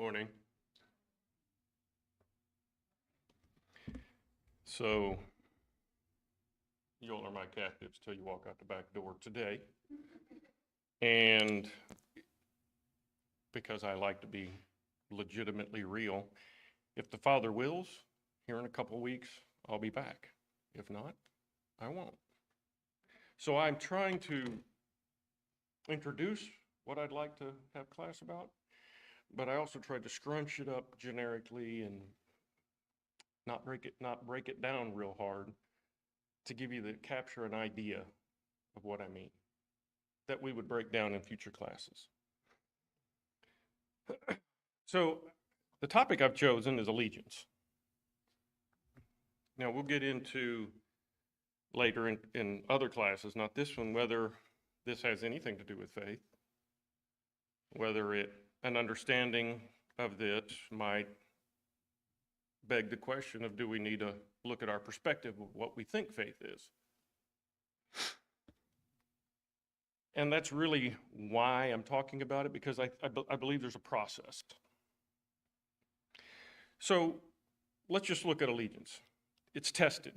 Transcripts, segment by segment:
Morning. So, you all are my captives till you walk out the back door today. And because I like to be legitimately real, if the Father wills, here in a couple weeks, I'll be back. If not, I won't. So I'm trying to introduce what I'd like to have class about, but I also tried to scrunch it up generically and not break it down real hard to give you capture an idea of what I mean that we would break down in future classes. So the topic I've chosen is allegiance. Now we'll get into later in other classes, not this one, whether this has anything to do with faith, whether an understanding of this might beg the question of, do we need to look at our perspective of what we think faith is? And that's really why I'm talking about it, because I believe there's a process. So let's just look at allegiance. It's tested.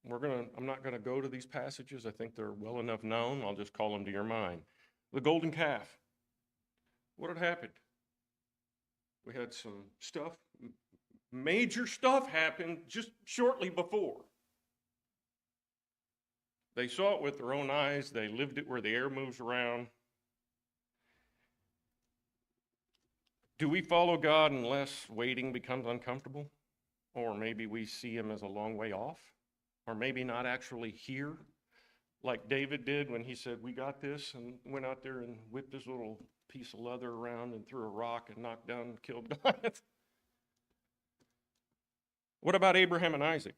I'm not gonna go to these passages. I think they're well enough known. I'll just call them to your mind. The golden calf. What had happened? We had some stuff, major stuff happened just shortly before. They saw it with their own eyes. They lived it where the air moves around. Do we follow God unless waiting becomes uncomfortable? Or maybe we see him as a long way off? Or maybe not actually here, like David did when he said, we got this, and went out there and whipped his little piece of leather around and threw a rock and knocked down and killed Goliath. What about Abraham and Isaac?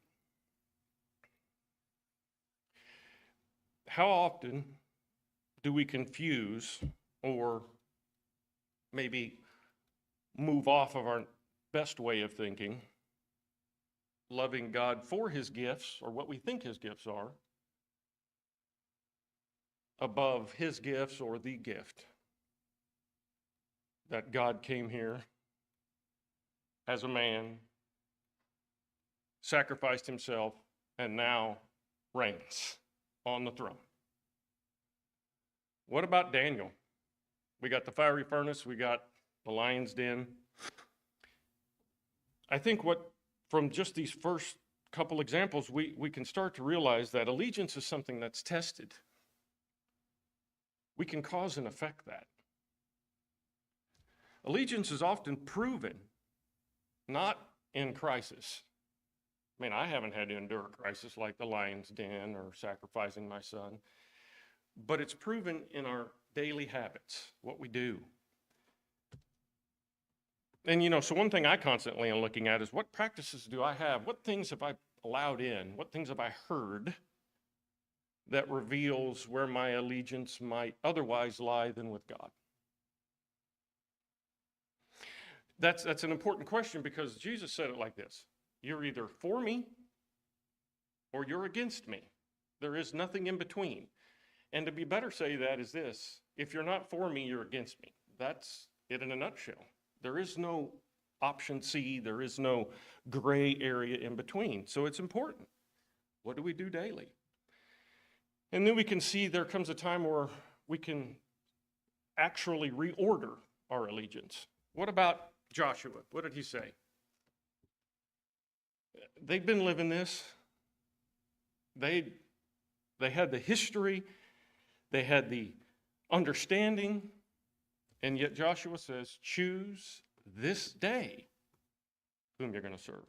How often do we confuse or maybe move off of our best way of thinking, loving God for his gifts or what we think his gifts are, above his gifts or the gift that God came here as a man, sacrificed himself, and now reigns on the throne? What about Daniel? We got the fiery furnace, we got the lion's den. I think from just these first couple examples, we can start to realize that allegiance is something that's tested. We can cause and affect that. Allegiance is often proven, not in crisis. I mean, I haven't had to endure a crisis like the lion's den or sacrificing my son, but it's proven in our daily habits, what we do. And so one thing I constantly am looking at is, what practices do I have? What things have I allowed in? What things have I heard that reveals where my allegiance might otherwise lie than with God? That's an important question, because Jesus said it like this: you're either for me or you're against me. There is nothing in between. And to be better say that is this: if you're not for me, you're against me. That's it in a nutshell. There is no option C. There is no gray area in between. So it's important. What do we do daily? And then we can see there comes a time where we can actually reorder our allegiance. What about Joshua? What did he say? They've been living this. They had the history. They had the understanding. And yet Joshua says, choose this day whom you're going to serve.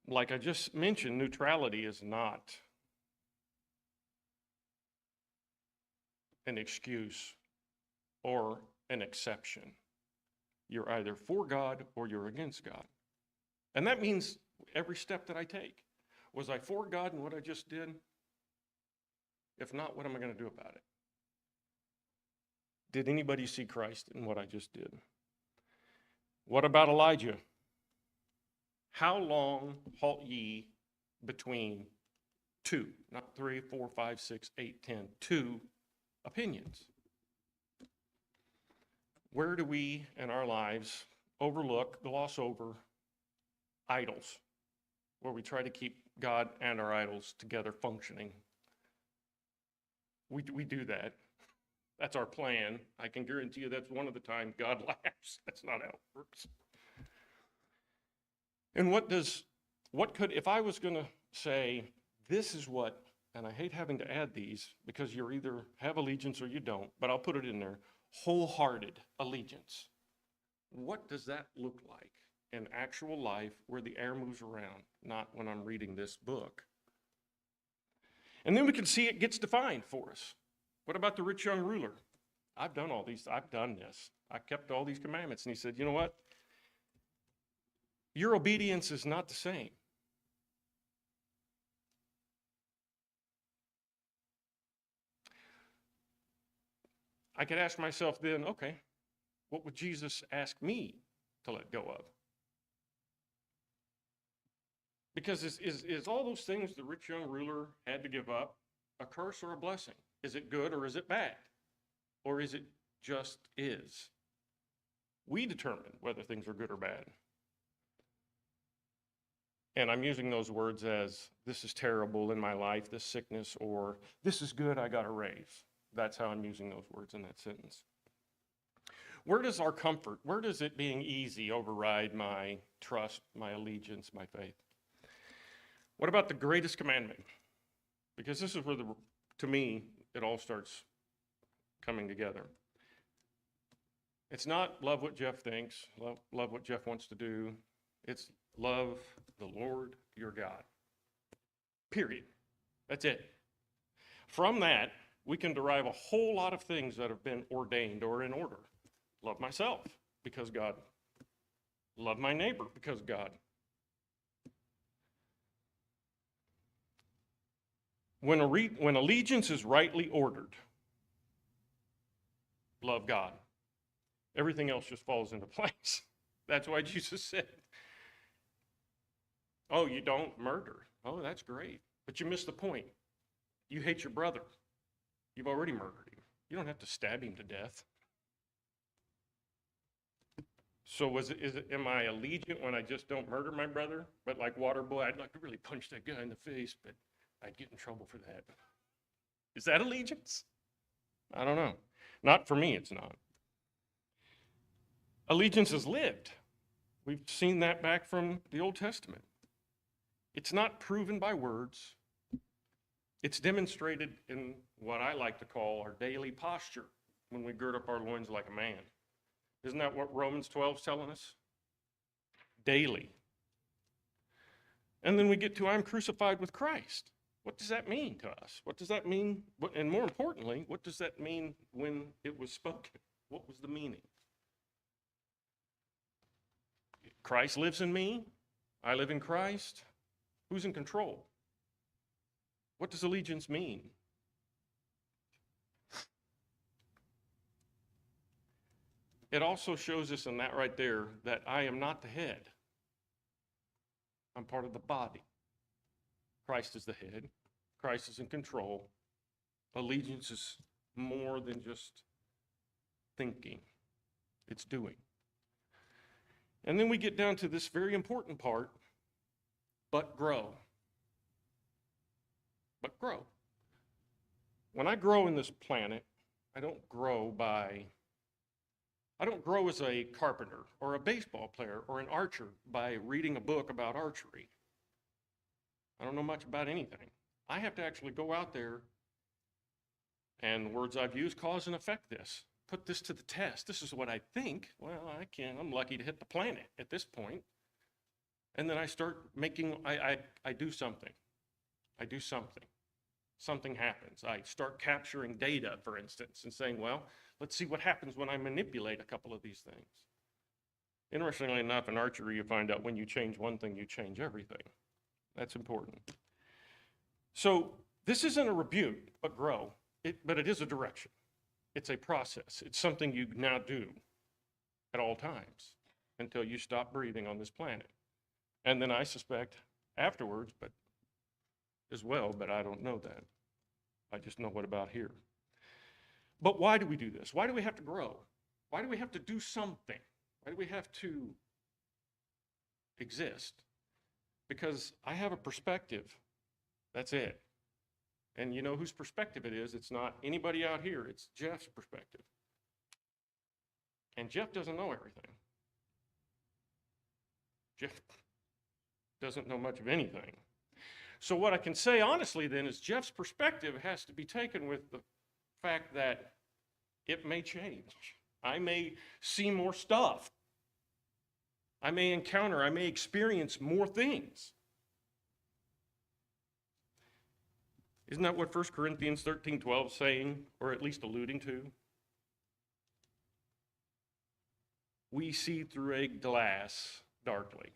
Like I just mentioned, neutrality is not an excuse or an exception. You're either for God or you're against God. And that means every step that I take. Was I for God in what I just did? If not, what am I going to do about it? Did anybody see Christ in what I just did? What about Elijah? How long halt ye between two, not 3, 4, 5, 6, 8, 10, two opinions? Where do we in our lives overlook, gloss over idols, where we try to keep God and our idols together functioning? We do that. That's our plan. I can guarantee you that's one of the times God laughs. That's not how it works. And if I was going to say, this is what, and I hate having to add these because you either have allegiance or you don't, but I'll put it in there, wholehearted allegiance. What does that look like in actual life where the air moves around, not when I'm reading this book? And then we can see it gets defined for us. What about the rich young ruler? I've done this. I kept all these commandments. And he said, you know what? Your obedience is not the same. I could ask myself then, okay, what would Jesus ask me to let go of? Because is all those things the rich young ruler had to give up a curse or a blessing? Is it good or is it bad? Or is it just is? We determine whether things are good or bad. And I'm using those words as, this is terrible in my life, this sickness, or this is good, I got a raise. That's how I'm using those words in that sentence. Where does our comfort, where does it being easy override my trust, my allegiance, my faith? What about the greatest commandment? Because this is where, to me, it all starts coming together. It's not love what Jeff thinks, love what Jeff wants to do. It's love the Lord your God. Period. That's it. From that, we can derive a whole lot of things that have been ordained or in order. Love myself because God. Love my neighbor because God. When allegiance is rightly ordered, love God. Everything else just falls into place. That's why Jesus said, oh, you don't murder. Oh, that's great. But you missed the point. You hate your brother. You've already murdered him. You don't have to stab him to death. So am I allegiant when I just don't murder my brother? But like Waterboy, I'd like to really punch that guy in the face, but I'd get in trouble for that. Is that allegiance? I don't know. Not for me, it's not. Allegiance is lived. We've seen that back from the Old Testament. It's not proven by words. It's demonstrated in what I like to call our daily posture when we gird up our loins like a man. Isn't that what Romans 12 is telling us? Daily. And then we get to, I'm crucified with Christ. What does that mean to us? What does that mean? And more importantly, what does that mean when it was spoken? What was the meaning? Christ lives in me. I live in Christ. Who's in control? What does allegiance mean? It also shows us in that right there that I am not the head. I'm part of the body. Christ is the head. Christ is in control. Allegiance is more than just thinking. It's doing. And then we get down to this very important part, but grow. But grow. When I grow in this planet, I don't grow as a carpenter or a baseball player or an archer by reading a book about archery. I don't know much about anything. I have to actually go out there, and the words I've used, cause and effect this. Put this to the test. This is what I think. Well, I'm lucky to hit the planet at this point. And then I start I do something. I do something. Something happens. I start capturing data, for instance, and saying, well, let's see what happens when I manipulate a couple of these things. Interestingly enough, in archery, you find out when you change one thing, you change everything. That's important. So this isn't a rebuke, but grow. But it is a direction. It's a process. It's something you now do at all times until you stop breathing on this planet. And then I suspect afterwards, but I don't know that. I just know what about here. But why do we do this? Why do we have to grow? Why do we have to do something? Why do we have to exist? Because I have a perspective. That's it. And you know whose perspective it is? It's not anybody out here. It's Jeff's perspective. And Jeff doesn't know everything. Jeff doesn't know much of anything. So what I can say honestly then is Jeff's perspective has to be taken with the fact that it may change. I may see more stuff. I may experience more things. Isn't that what 1 Corinthians 13:12 is saying, or at least alluding to? We see through a glass darkly.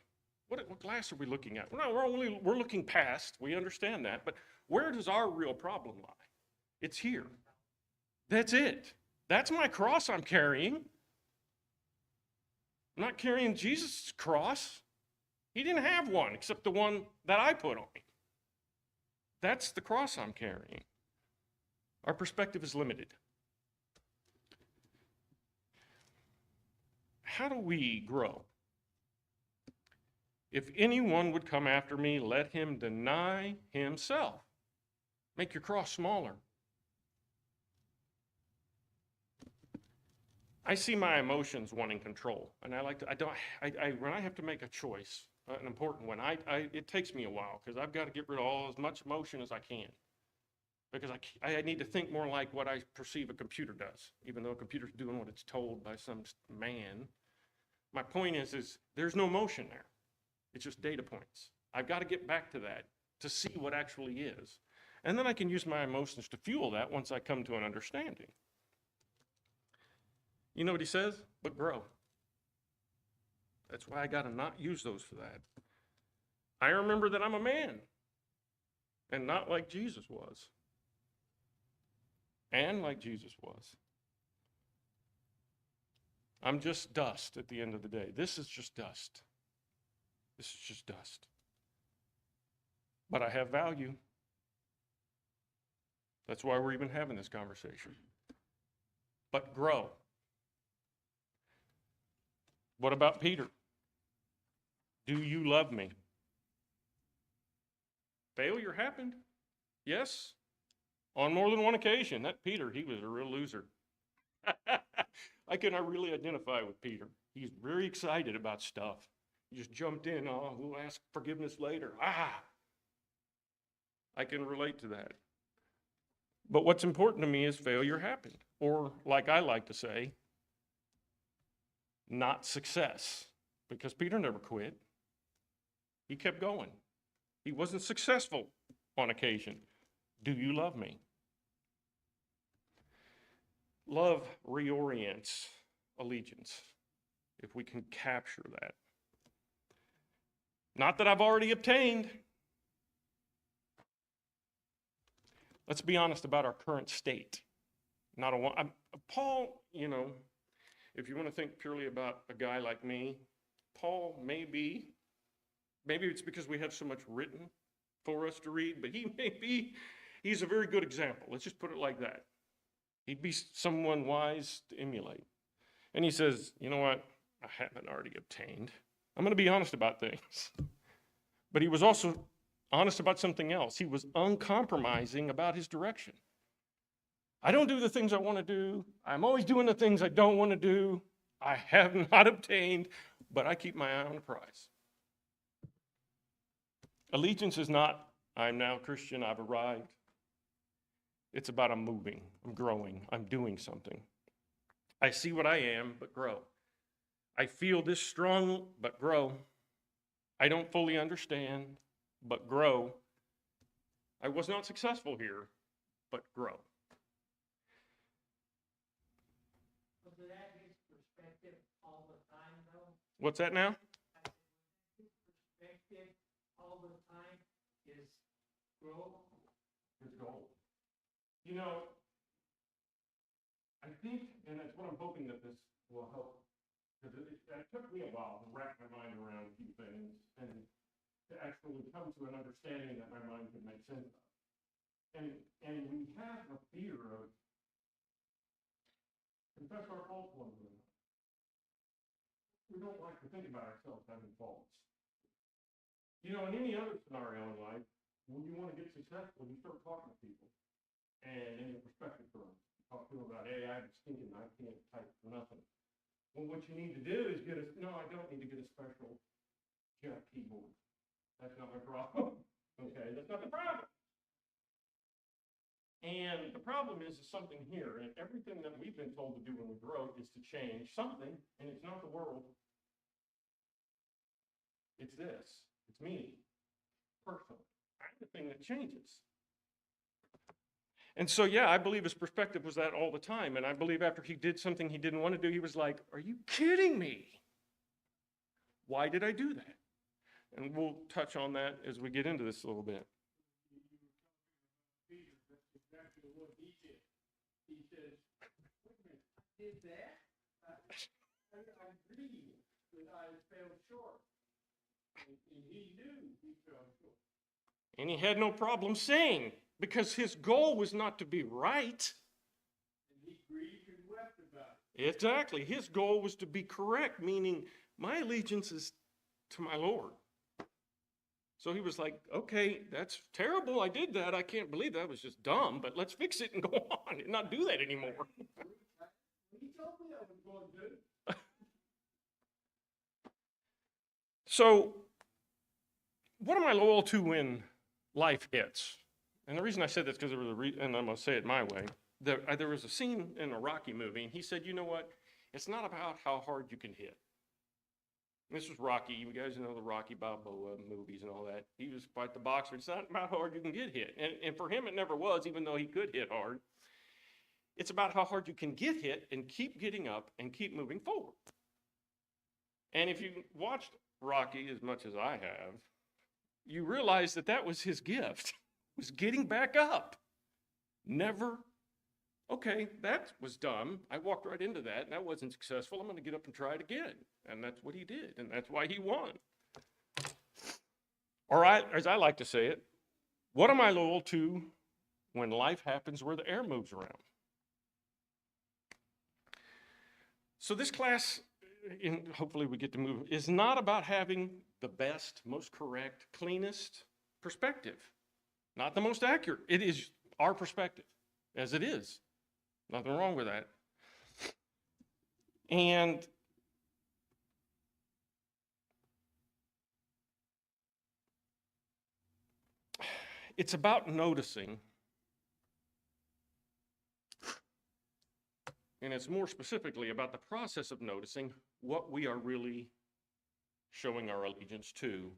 What glass are we looking at? No, we're looking past. We understand that. But where does our real problem lie? It's here. That's it. That's my cross I'm carrying. I'm not carrying Jesus' cross. He didn't have one except the one that I put on me. That's the cross I'm carrying. Our perspective is limited. How do we grow? If anyone would come after me, let him deny himself. Make your cross smaller. I see my emotions wanting control, and when I have to make a choice, an important one, it takes me a while because I've got to get rid of as much emotion as I can, because I need to think more like what I perceive a computer does, even though a computer's doing what it's told by some man. My point is there's no emotion there. It's just data points. I've got to get back to that to see what actually is. And then I can use my emotions to fuel that once I come to an understanding. You know what he says? But grow. That's why I got to not use those for that. I remember that I'm a man and not like Jesus was. And like Jesus was. I'm just dust at the end of the day. This is just dust. This is just dust. But I have value. That's why we're even having this conversation. But grow. What about Peter? Do you love me? Failure happened. Yes. On more than one occasion. That Peter, he was a real loser. I cannot really identify with Peter. He's very excited about stuff. He just jumped in. Oh, we'll ask forgiveness later. I can relate to that. But what's important to me is failure happened. Or, like I like to say, not success. Because Peter never quit. He kept going. He wasn't successful on occasion. Do you love me? Love reorients allegiance, if we can capture that. Not that I've already obtained. Let's be honest about our current state. Paul, if you want to think purely about a guy like me, Paul maybe it's because we have so much written for us to read, but he's a very good example. Let's just put it like that. He'd be someone wise to emulate. And he says, you know what? I haven't already obtained. I'm going to be honest about things. But he was also honest about something else. He was uncompromising about his direction. I don't do the things I want to do. I'm always doing the things I don't want to do. I have not obtained, but I keep my eye on the prize. Allegiance is not, I'm now Christian, I've arrived. It's about I'm moving, I'm growing, I'm doing something. I see what I am, but grow. I feel this strong, but grow. I don't fully understand, but grow. I was not successful here, but grow. Was that his perspective all the time, though? What's that now? His perspective all the time is grow. His goal. I think, and that's what I'm hoping that this will help, because it took me a while to wrap my mind around a few things and to actually come to an understanding that my mind could make sense of. And we have a fear of confess our faults one to another. we don't like to think about ourselves having faults. You know, in any other scenario in life, when you want to get successful, you start talking to people. And in your perspective terms, talk to them about, hey, I'm stinking, I can't type for nothing. Well, what you need to do is no, I don't need to get a special Jeff keyboard. That's not my problem. Okay, that's not the problem. And the problem is something here, and everything that we've been told to do when we grow is to change something, and it's not the world. It's this. It's me, personally. I'm the thing that changes. And so, yeah, I believe his perspective was that all the time. And I believe after he did something he didn't want to do, he was like, are you kidding me? Why did I do that? And we'll touch on that as we get into this a little bit. That's exactly what he did. He says, wait a minute, I did that? I agreed that I fell short. And he knew he fell short. And he had no problem saying, because his goal was not to be right. And he grieved and wept about it. Exactly. His goal was to be correct, meaning my allegiance is to my Lord. So he was like, okay, that's terrible. I did that. I can't believe that was just dumb, but let's fix it and go on and not do that anymore. He told me I was going to do it. So, what am I loyal to when life hits? And the reason I said this because there was and I'm going to say it my way. There was a scene in a Rocky movie, and he said, you know what? It's not about how hard you can hit. This was Rocky. You guys know the Rocky Balboa movies and all that. He was quite the boxer. It's not about how hard you can get hit. And for him, it never was, even though he could hit hard. It's about how hard you can get hit and keep getting up and keep moving forward. And if you watched Rocky as much as I have, you realize that that was his gift, was getting back up. Never, okay, that was dumb. I walked right into that, and that wasn't successful. I'm going to get up and try it again. And that's what he did, and that's why he won. Or as I like to say it, what am I loyal to when life happens where the air moves around? So this class, hopefully we get to move, is not about having the best, most correct, cleanest perspective. Not the most accurate. It is our perspective, as it is. Nothing wrong with that. And it's about noticing, and it's more specifically about the process of noticing what we are really showing our allegiance to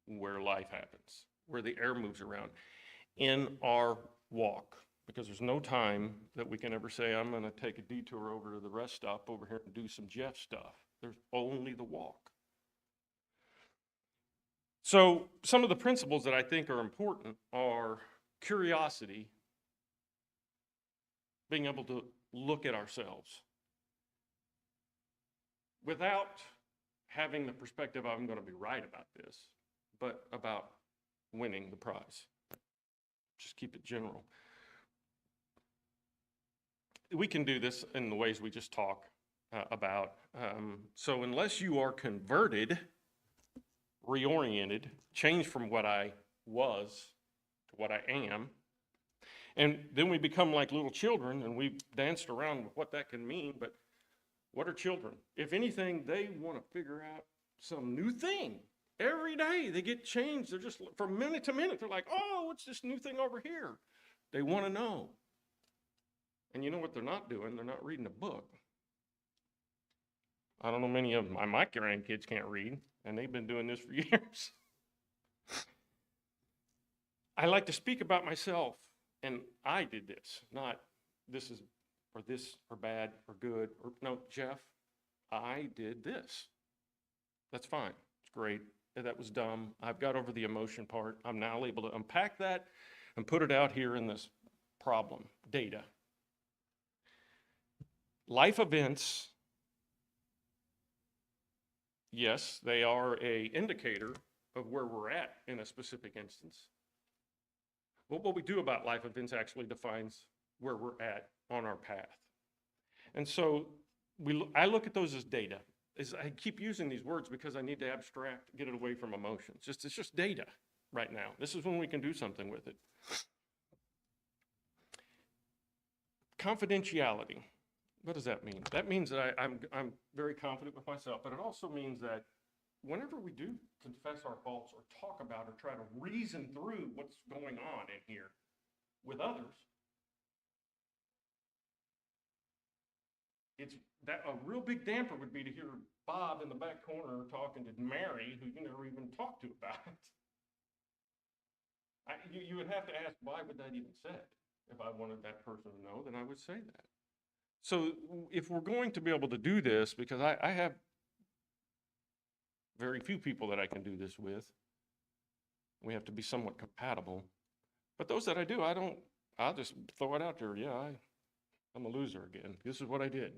where life happens, where the air moves around in our walk. Because there's no time that we can ever say, I'm going to take a detour over to the rest stop over here and do some Jeff stuff. There's only the walk. So some of the principles that I think are important are curiosity, being able to look at ourselves without having the perspective I'm going to be right about this, but about winning the prize. Just keep it general. We can do this in the ways we just talk about. So unless you are converted, reoriented, changed from what I was to what I am, and then we become like little children, and we've danced around with what that can mean, but what are children? If anything, they want to figure out some new thing. Every day they get changed. They're just, from minute to minute, they're like, oh, what's this new thing over here? They want to know. And you know what they're not doing? They're not reading a book. I don't know many of them. My grandkids can't read, and they've been doing this for years. I like to speak about myself, and I did this, not this is, or this, or bad, or good, or no, Jeff, I did this. That's fine. It's great. That was dumb. I've got over the emotion part. I'm now able to unpack that and put it out here in this problem, data. Life events, yes, they are an indicator of where we're at in a specific instance. But what we do about life events actually defines where we're at on our path. And so I look at those as data. is I keep using these words because I need to abstract, get it away from emotions. It's just data right now. This is when we can do something with it. Confidentiality. What does that mean? That means that I'm very confident with myself, but it also means that whenever we do confess our faults or talk about or try to reason through what's going on in here with others, it's that a real big damper would be to hear Bob in the back corner talking to Mary, who you never even talked to about it. You would have to ask, why would that even say it? If I wanted that person to know, then I would say that. So if we're going to be able to do this, because I have very few people that I can do this with, we have to be somewhat compatible. But those that I do, I'll just throw it out there. Yeah, I'm a loser again. This is what I did,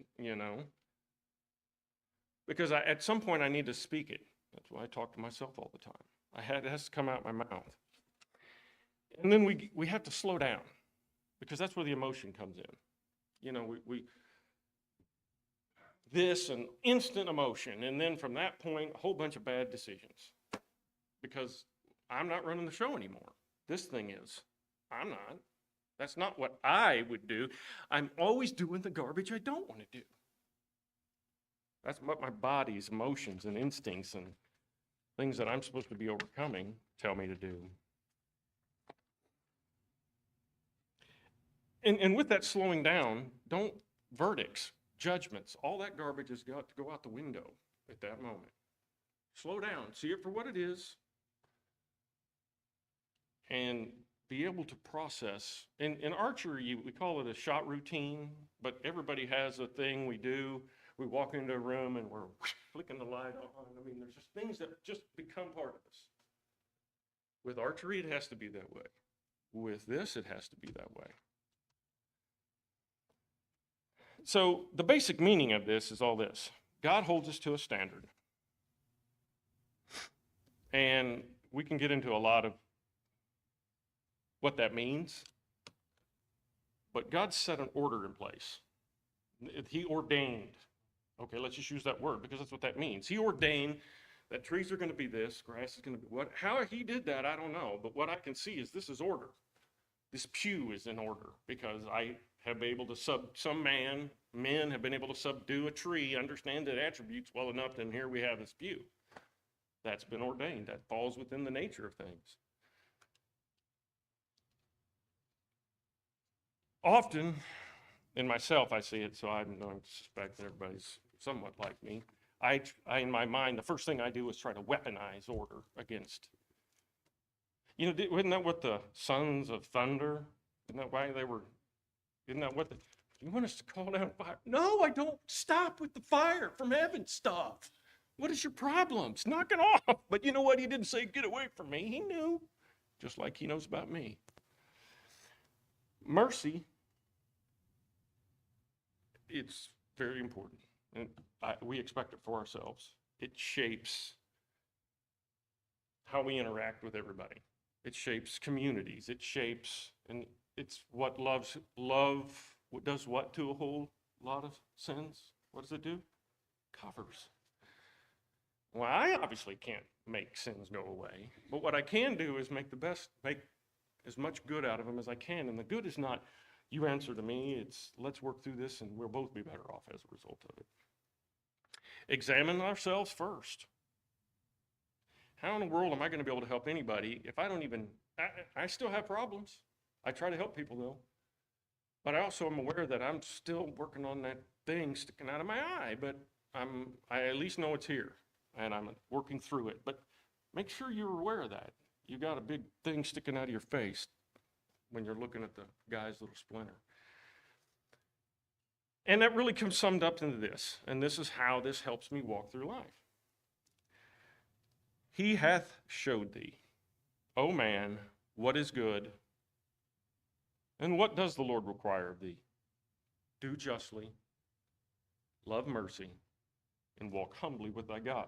Because at some point I need to speak it. That's why I talk to myself all the time. It has to come out my mouth. And then we have to slow down, because that's where the emotion comes in. This and instant emotion, and then from that point, a whole bunch of bad decisions. Because I'm not running the show anymore. This thing is. I'm not. That's not what I would do. I'm always doing the garbage I don't want to do. That's what my body's emotions and instincts and things that I'm supposed to be overcoming tell me to do. And with that slowing down, verdicts, judgments, all that garbage has got to go out the window at that moment. Slow down, see it for what it is, and be able to process. In archery, we call it a shot routine, but everybody has a thing we do. We walk into a room and we're flicking the light on. I mean, there's just things that just become part of us. With archery, it has to be that way. With this, it has to be that way. So the basic meaning of this is all this. God holds us to a standard. And we can get into a lot of what that means. But God set an order in place. He ordained. Okay, let's just use that word because that's what that means. He ordained that trees are going to be this, grass is going to be what. How he did that, I don't know. But what I can see is this is order. This pew is in order because I have been able to men have been able to subdue a tree, understand its attributes well enough, and here we have this pew. That's been ordained. That falls within the nature of things. Often, in myself, I see it, so I don't suspect that everybody's somewhat like me. I, in my mind, the first thing I do is try to weaponize order against. Isn't that what the sons of thunder, isn't that what you want us to call down fire? No, I don't. Stop with the fire from heaven stuff. What is your problems? Knock it off. But you know what? He didn't say, get away from me. He knew, just like he knows about me. Mercy, it's very important. And we expect it for ourselves. It shapes how we interact with everybody. It shapes communities. It shapes, and it's what love does what to a whole lot of sins? What does it do? Covers. Well, I obviously can't make sins go away, but what I can do is make as much good out of them as I can. And the good is not, you answer to me, it's let's work through this and we'll both be better off as a result of it. Examine ourselves first. How in the world am I going to be able to help anybody if I don't even, I still have problems. I try to help people though. But I also am aware that I'm still working on that thing sticking out of my eye, but I at least know it's here and I'm working through it. But make sure you're aware of that. You got a big thing sticking out of your face when you're looking at the guy's little splinter. And that really comes summed up into this, and this is how this helps me walk through life. He hath showed thee, O man, what is good, and what does the Lord require of thee? Do justly, love mercy, and walk humbly with thy God.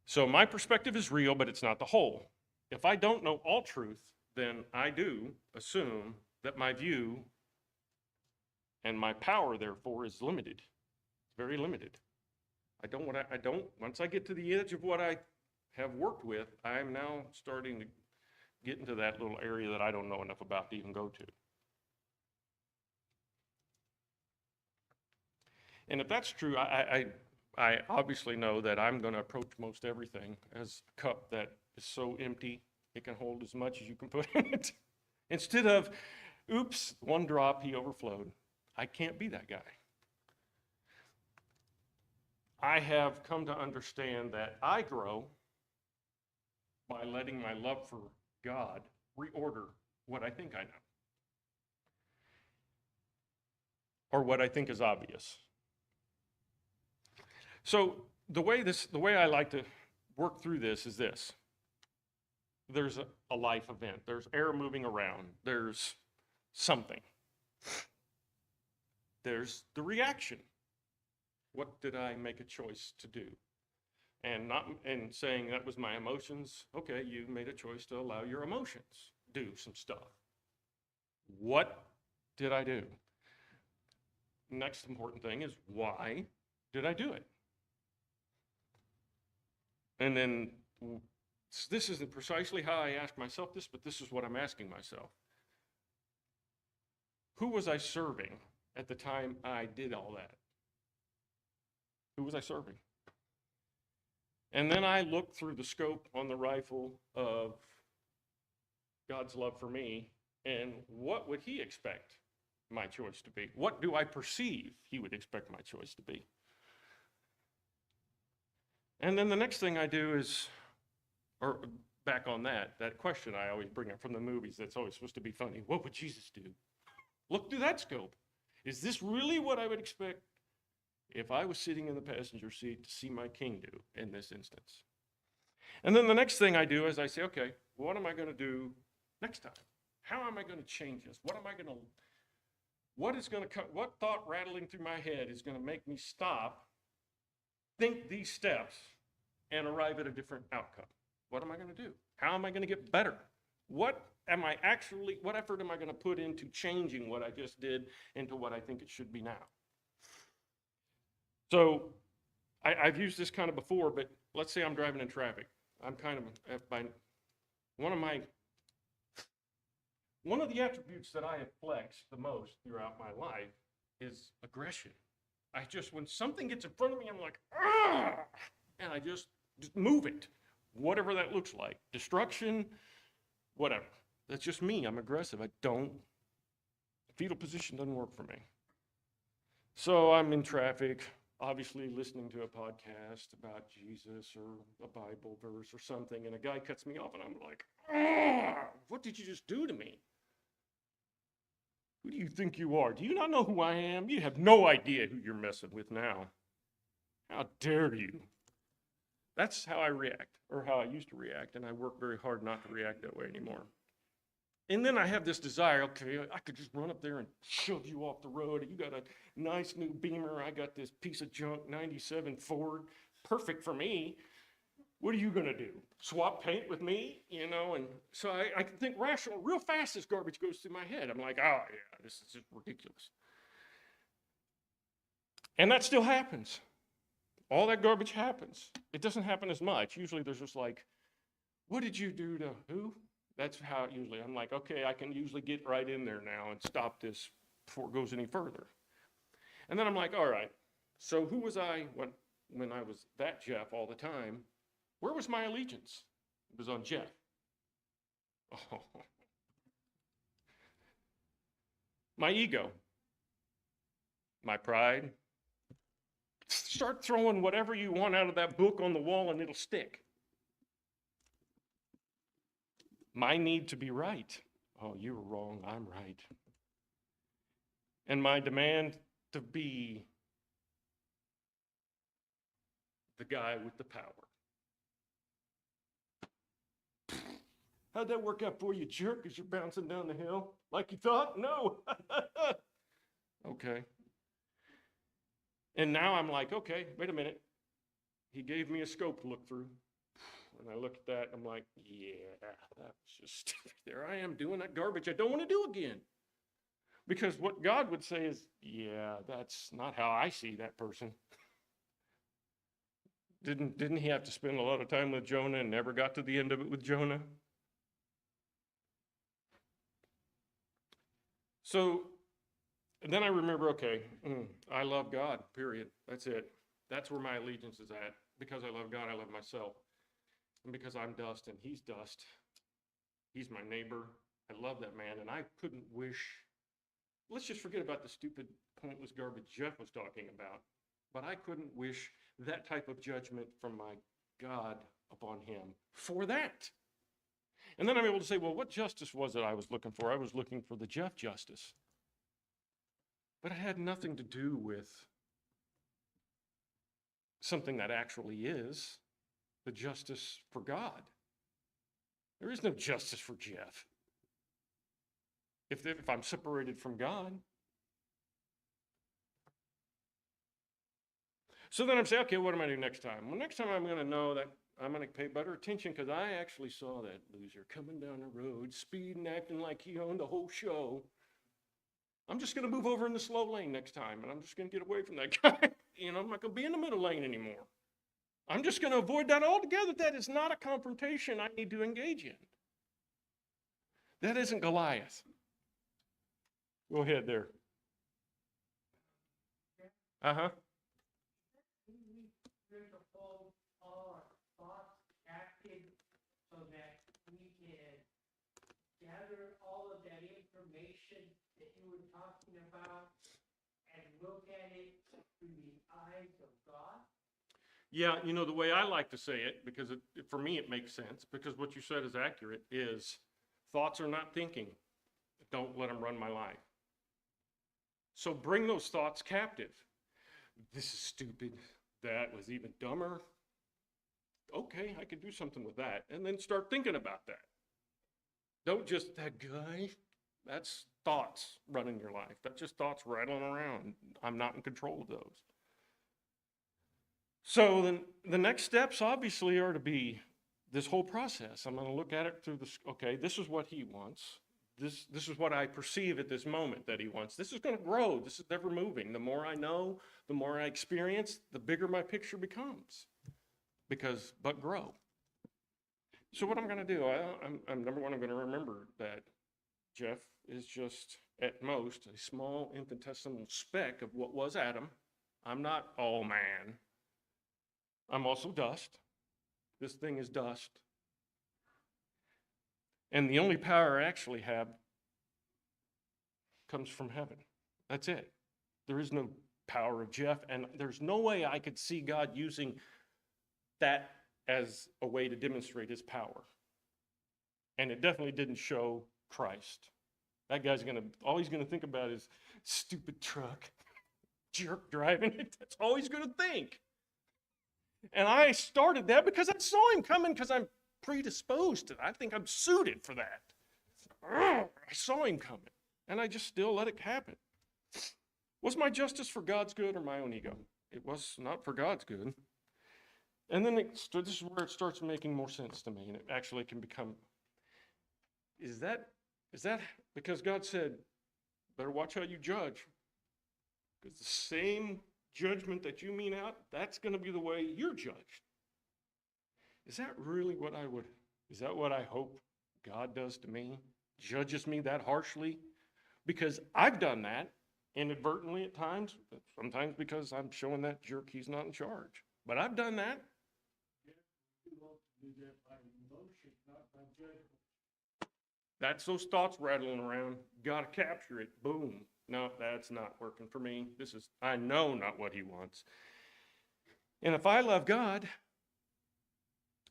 So my perspective is real, but it's not the whole. If I don't know all truth, then I do assume that my view and my power, therefore, is limited. very limited. Once I get to the edge of what I have worked with, I'm now starting to get into that little area that I don't know enough about to even go to. And if that's true, I obviously know that I'm going to approach most everything as a cup that is so empty, it can hold as much as you can put in it. Instead of, oops, one drop, he overflowed. I can't be that guy. I have come to understand that I grow by letting my love for God reorder what I think I know, or what I think is obvious. So the way I like to work through this is this. There's a life event. There's air moving around. There's something. There's the reaction. What did I make a choice to do? And saying that was my emotions. Okay, you made a choice to allow your emotions do some stuff. What did I do? Next important thing is, why did I do it? And then, this isn't precisely how I ask myself this, but this is what I'm asking myself. Who was I serving at the time I did all that? Who was I serving? And then I look through the scope on the rifle of God's love for me, and what would he expect my choice to be? What do I perceive he would expect my choice to be? And then the next thing I do is, or back on that question I always bring up from the movies that's always supposed to be funny. What would Jesus do? Look through that scope. Is this really what I would expect if I was sitting in the passenger seat to see my king do in this instance? And then the next thing I do is I say, okay, what am I going to do next time? How am I going to change this? What thought rattling through my head is going to make me stop, think these steps, and arrive at a different outcome? What am I going to do? How am I going to get better? What effort am I going to put into changing what I just did into what I think it should be now? So I've used this kind of before, but let's say I'm driving in traffic. I'm kind of one of the attributes that I have flexed the most throughout my life is aggression. When something gets in front of me, I'm like, ah, and I just move it, whatever that looks like, destruction, whatever. That's just me. I'm aggressive. Fetal position doesn't work for me. So I'm in traffic, obviously listening to a podcast about Jesus or a Bible verse or something, and a guy cuts me off, and I'm like, ah, what did you just do to me? Who do you think you are? Do you not know who I am? You have no idea who you're messing with now. How dare you? That's how I react, or how I used to react, and I work very hard not to react that way anymore. And then I have this desire, okay, I could just run up there and shove you off the road. You got a nice new Beamer. I got this piece of junk 97 Ford, perfect for me. What are you going to do? Swap paint with me? And so I can think rational real fast. This garbage goes through my head. I'm like, oh, yeah, this is just ridiculous. And that still happens. All that garbage happens. It doesn't happen as much. Usually there's just like, what did you do to who? That's how usually I'm like, okay, I can usually get right in there now and stop this before it goes any further. And then I'm like, all right, so who was I when I was that Jeff all the time? Where was my allegiance? It was on Jeff. Oh. My ego, my pride. Start throwing whatever you want out of that book on the wall and it'll stick. My need to be right. Oh, you were wrong, I'm right. And my demand to be the guy with the power. How'd that work out for you, jerk, as you're bouncing down the hill? Like you thought? No. Okay. And now I'm like, okay, wait a minute. He gave me a scope to look through. And I look at that, I'm like, yeah, that was just stupid. There I am doing that garbage I don't want to do again. Because what God would say is, yeah, that's not how I see that person. Didn't he have to spend a lot of time with Jonah and never got to the end of it with Jonah? So and then I remember, okay, I love God, period. That's it. That's where my allegiance is at. Because I love God, I love myself. And because I'm dust and he's dust, he's my neighbor. I love that man. And I couldn't wish, let's just forget about the stupid, pointless garbage Jeff was talking about. But I couldn't wish that type of judgment from my God upon him for that. And then I'm able to say, well, what justice was it I was looking for? I was looking for the Jeff justice. But it had nothing to do with something that actually is the justice for God. There is no justice for Jeff. If I'm separated from God. So then I'm saying, okay, what am I doing next time? Well, next time I'm going to know that I'm going to pay better attention because I actually saw that loser coming down the road, speeding, acting like he owned the whole show. I'm just going to move over in the slow lane next time, and I'm just going to get away from that guy. I'm not going to be in the middle lane anymore. I'm just going to avoid that altogether. That is not a confrontation I need to engage in. That isn't Goliath. Go ahead there. Uh-huh. We're to hold all our thoughts active so that we can gather all of that information that you were talking about and look at it through the eyes of God. Yeah, the way I like to say it, because for me it makes sense, because what you said is accurate, is thoughts are not thinking. Don't let them run my life. So bring those thoughts captive. This is stupid. That was even dumber. Okay, I could do something with that. And then start thinking about that. Don't just, that guy, that's thoughts running your life. That's just thoughts rattling around. I'm not in control of those. So then the next steps obviously are to be this whole process. I'm going to look at it through this, okay, this is what he wants. This is what I perceive at this moment that he wants. This is going to grow. This is ever moving. The more I know, the more I experience, the bigger my picture becomes. But grow. So what I'm going to do, I'm number one, I'm going to remember that Jeff is just at most a small infinitesimal speck of what was Adam. I'm not all man. I'm also dust. This thing is dust. And the only power I actually have comes from heaven. That's it. There is no power of Jeff, and there's no way I could see God using that as a way to demonstrate his power. And it definitely didn't show Christ. That guy's all he's gonna think about is stupid truck, jerk driving it. That's all he's gonna think. And I started that because I saw him coming because I'm predisposed to that. I think I'm suited for that. I saw him coming, and I just still let it happen. Was my justice for God's good or my own ego? It was not for God's good. And then this is where it starts making more sense to me, and it actually can become, is that because God said, better watch how you judge, because the same judgment that you mete out, that's going to be the way you're judged. Is that really is that what I hope God does to me? Judges me that harshly? Because I've done that inadvertently at times, sometimes because I'm showing that jerk he's not in charge. But I've done that. That's those thoughts rattling around. Got to capture it. Boom. No, that's not working for me. I know not what he wants. And if I love God,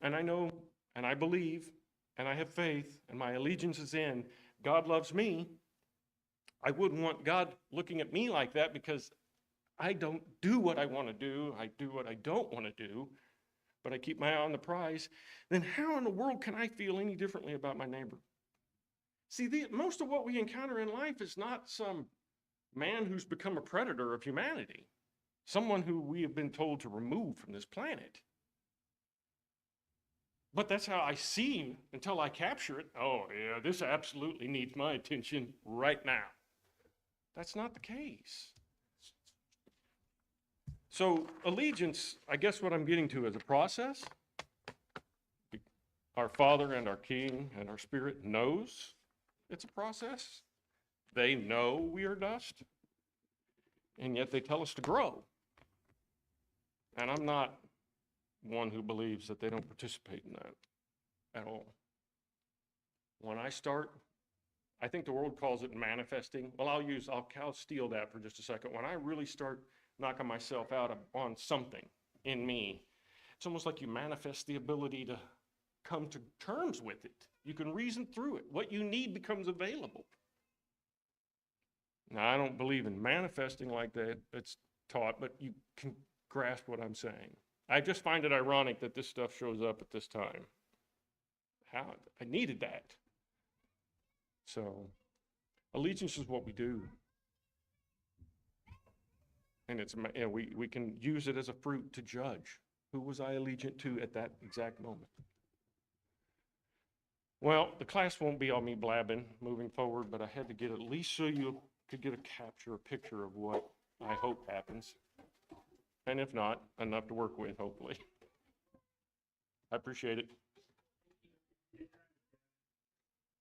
and I know, and I believe, and I have faith, and my allegiance is in, God loves me, I wouldn't want God looking at me like that because I don't do what I want to do. I do what I don't want to do, but I keep my eye on the prize. Then how in the world can I feel any differently about my neighbor? See, most of what we encounter in life is not some man who's become a predator of humanity, someone who we have been told to remove from this planet. But that's how I see him until I capture it. Oh, yeah, this absolutely needs my attention right now. That's not the case. So allegiance, I guess what I'm getting to is a process. Our Father and our King and our Spirit knows it's a process. They know we are dust, and yet they tell us to grow. And I'm not one who believes that they don't participate in that at all. When I start, I think the world calls it manifesting. Well, I'll steal that for just a second. When I really start knocking myself out on something in me, it's almost like you manifest the ability to come to terms with it. You can reason through it. What you need becomes available. Now, I don't believe in manifesting like that. It's taught, but you can grasp what I'm saying. I just find it ironic that this stuff shows up at this time. How? I needed that. So, allegiance is what we do. And it's, we can use it as a fruit to judge. Who was I allegiant to at that exact moment? Well, the class won't be on me blabbing moving forward, but I had to get at least so you could get a picture of what I hope happens. And if not, enough to work with, hopefully. I appreciate it.